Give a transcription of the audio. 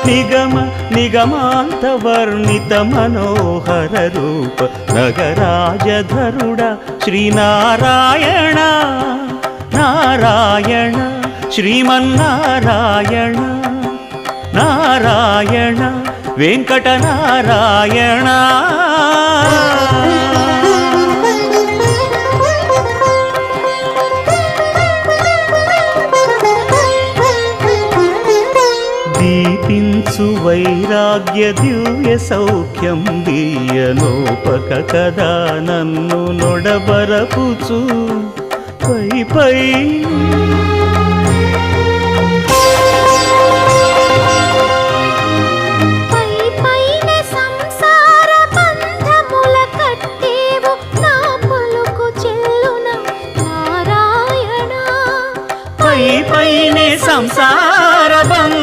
నిగమ నిగమాంత వర్ణిత మనోహర రూప నగరాజధరుడ శ్రీనారాయణ నారాయణ శ్రీమన్నారాయణ నారాయణ వెంకటనారాయణ. దీపించు వైరాగ్య దివ్య సౌఖ్యం దీయనోపక కదా నన్ను నొడబరపుచు పై పై